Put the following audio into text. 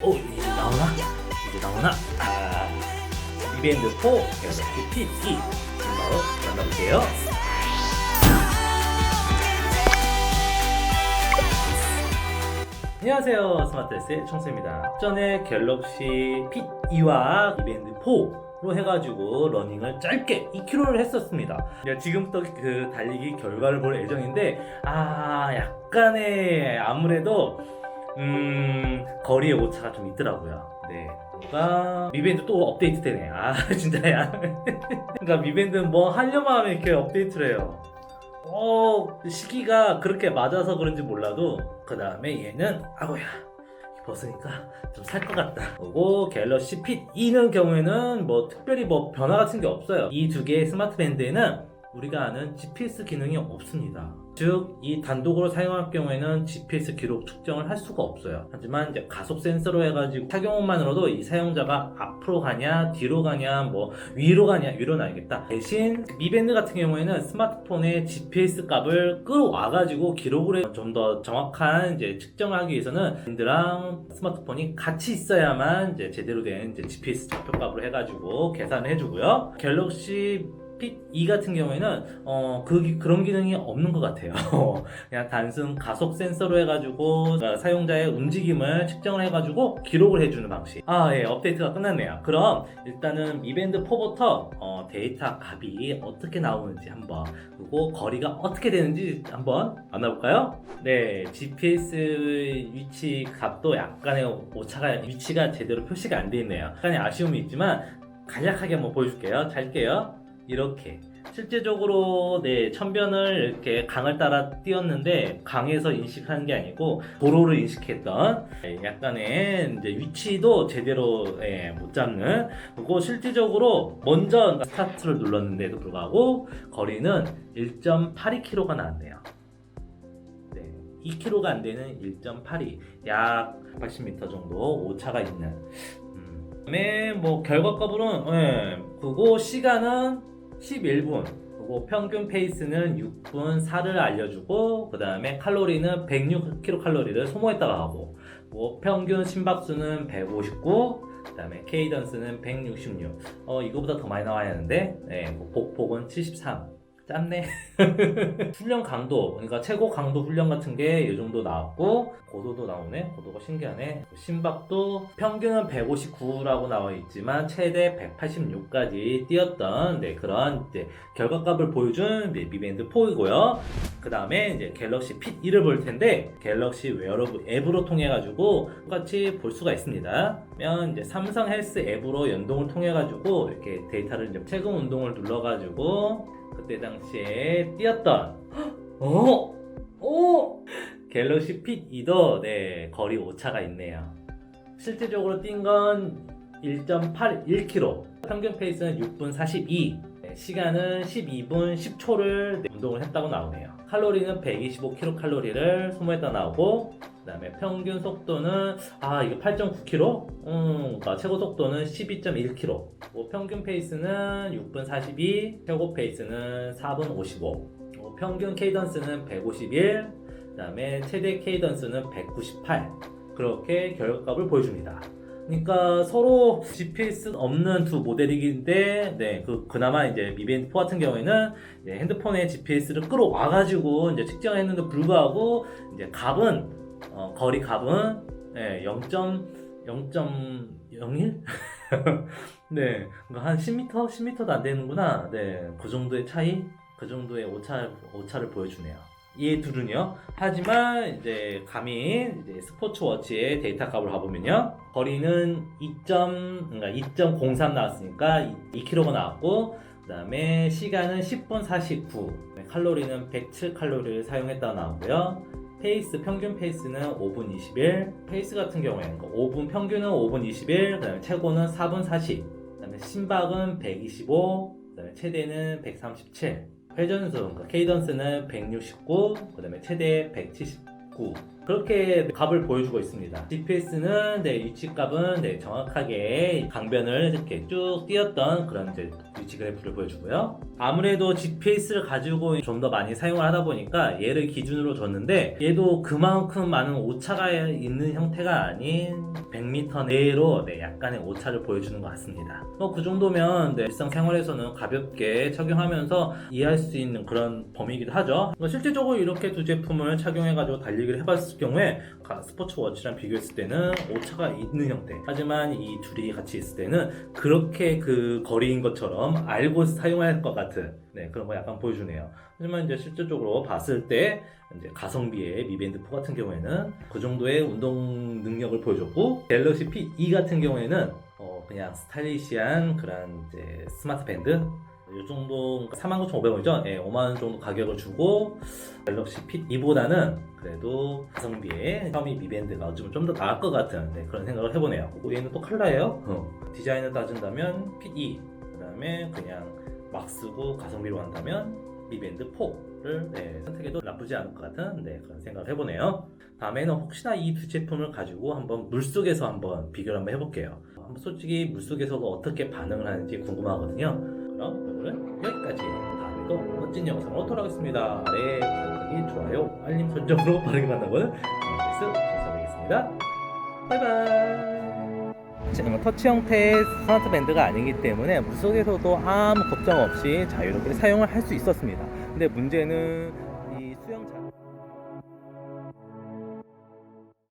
이제 나오나? 이제 나오나? 이밴드 4 갤럭시 P2 지금 바로 만나볼게요. 안녕하세요, 스마트S의 청소입니다. 전에 갤럭시 P2와 이밴드 4로 해가지고 러닝을 짧게 2km를 했었습니다. 지금부터 그 달리기 결과를 볼 예정인데 약간의 아무래도 거리의 오차가 좀 있더라고요. 네. 뭔가 미밴드 또 업데이트 되네. 진짜야. 그러니까 미밴드는 뭐 하려면 하면 이렇게 업데이트를 해요. 시기가 그렇게 맞아서 그런지 몰라도 그 다음에 얘는 벗으니까 좀 살 것 같다. 그리고 갤럭시 핏2는 경우에는 뭐 특별히 뭐 변화 같은 게 없어요. 이 두 개의 스마트 밴드에는 우리가 아는 GPS 기능이 없습니다. 즉, 이 단독으로 사용할 경우에는 GPS 기록 측정을 할 수가 없어요. 하지만 이제 가속 센서로 해가지고 착용만으로도 이 사용자가 앞으로 가냐, 뒤로 가냐, 뭐 위로 가냐, 위로는 알겠다. 대신 미밴드 같은 경우에는 스마트폰의 GPS 값을 끌어와가지고 기록을 해 좀 더 정확한 이제 측정하기 위해서는 밴드랑 스마트폰이 같이 있어야만 이제 제대로 된 이제 GPS 좌표값으로 해가지고 계산을 해주고요. 갤럭시 핏2 같은 경우에는 그런 기능이 없는 것 같아요. 그냥 단순 가속 센서로 해가지고 사용자의 움직임을 측정을 해가지고 기록을 해주는 방식. 업데이트가 끝났네요. 그럼 일단은 미밴드 4부터 데이터 값이 어떻게 나오는지 한번, 그리고 거리가 어떻게 되는지 한번 만나볼까요? 네, GPS 위치 값도 약간의 오차가, 위치가 제대로 표시가 안 돼 있네요. 약간의 아쉬움이 있지만 간략하게 한번 보여줄게요. 잘게요. 이렇게 실제적으로 천변을 이렇게 강을 따라 뛰었는데 강에서 인식한 게 아니고 도로를 인식했던 약간의 이제 위치도 제대로 못 잡는, 그리고 실질적으로 먼저 스타트를 눌렀는데도 불구하고 거리는 1.82km가 나왔네요. 2km가 안 되는 1.82, 약 80m 정도 오차가 있는. 그다음에 뭐 결과값으로는 그리고 시간은 11분, 그리고 평균 페이스는 6분 4를 알려주고, 그 다음에 칼로리는 106kcal를 소모했다가 하고, 뭐 평균 심박수는 159, 그 다음에 케이던스는 166. 이거보다 더 많이 나와야 하는데, 복폭은 73. 짧네. 훈련 강도, 그러니까 최고 강도 훈련 같은 게 이 정도 나왔고, 고도도 나오네. 고도가 신기하네. 심박도 평균은 159라고 나와 있지만 최대 186까지 뛰었던 그런 결과값을 보여준 미밴드 4이고요. 그 다음에 이제 갤럭시 핏2를 볼 텐데, 갤럭시 웨어러블 앱으로 통해 가지고 똑같이 볼 수가 있습니다. 그러면 이제 삼성 헬스 앱으로 연동을 통해 가지고 이렇게 데이터를 이제 최근 운동을 눌러 가지고 그때 당시에 뛰었던 갤럭시 핏2도 거리 오차가 있네요. 실제적으로 뛴 건 1.81km, 평균 페이스는 6분 42, 시간은 12분 10초를 운동을 했다고 나오네요. 칼로리는 125kcal를 소모했다 나오고, 그 다음에 평균 속도는 이거 8.9km, 그러니까 최고 속도는 12.1km, 평균 페이스는 6분 42, 최고 페이스는 4분 55, 평균 케이던스는 151, 그 다음에 최대 케이던스는 198. 그렇게 결과값을 보여줍니다. 그러니까 서로 GPS 없는 두 모델이긴데, 그나마 이제 미밴드 4 같은 경우에는 핸드폰에 GPS를 끌어와가지고 이제 측정했는데 불구하고 이제 값은 거리 값은 0.01? 그러니까 한 10m도 안 되는구나. 그 정도의 차이, 그 정도의 오차를 보여주네요. 이 둘은요. 하지만 이제 감히 스포츠워치의 데이터 값을 봐보면요, 거리는 2.03 나왔으니까 2km가 나왔고, 그 다음에 시간은 10분 49, 칼로리는 107칼로리를 사용했다 나오고요. 페이스, 평균 페이스는 5분 21, 페이스 같은 경우에는 5분, 평균은 5분 21, 그 다음에 최고는 4분 40, 그 다음에 심박은 125, 그 다음에 최대는 137, 회전수, 케이던스는 169, 그 다음에 최대 179. 그렇게 값을 보여주고 있습니다. GPS는 위치값은 정확하게 강변을 이렇게 쭉 띄었던 그런 위치 그래프를 보여주고요. 아무래도 GPS를 가지고 좀 더 많이 사용을 하다 보니까 얘를 기준으로 줬는데 얘도 그만큼 많은 오차가 있는 형태가 아닌 100m 내로 약간의 오차를 보여주는 것 같습니다. 그 정도면 일상생활에서는 가볍게 착용하면서 이해할 수 있는 그런 범위이기도 하죠. 실질적으로 이렇게 두 제품을 착용해가지고 달리기를 해봤을 경우에 스포츠워치랑 비교했을 때는 오차가 있는 형태, 하지만 이 둘이 같이 있을 때는 그렇게 그 거리인 것처럼 알고 사용할 것 같은 그런 거 약간 보여주네요. 하지만 이제 실질적으로 봤을 때 이제 가성비의 미밴드 4 같은 경우에는 그 정도의 운동 능력을 보여줬고, 갤럭시 핏 E 같은 경우에는 그냥 스타일리시한 그런 이제 스마트 밴드 이 정도 49,500원이죠. 5만원 정도 가격을 주고 갤럭시 핏 E보다는 그래도 가성비의 샤오미 미밴드가 어쩌면 좀 더 나을 것 같은 그런 생각을 해보네요. 얘는 또 컬러예요. 디자인을 따진다면 핏 E, 그 다음에 그냥 막 쓰고 가성비로 한다면 미밴드 4를 선택해도 나쁘지 않을 것 같은 그런 생각을 해보네요. 다음에는 혹시나 이 두 제품을 가지고 한번 물속에서 한번 비교를 한번 해볼게요. 솔직히 물속에서가 어떻게 반응을 하는지 궁금하거든요. 그럼 오늘은 여기까지. 다음에도 멋진 영상으로 돌아오겠습니다. 아래 구독하기, 좋아요, 알림 설정으로 빠르게 만나보는 정선이겠습니다. 바이바이. 터치 형태의 스마트 밴드가 아니기 때문에 물속에서도 아무 걱정 없이 자유롭게 사용을 할 수 있었습니다. 근데 문제는 이 수영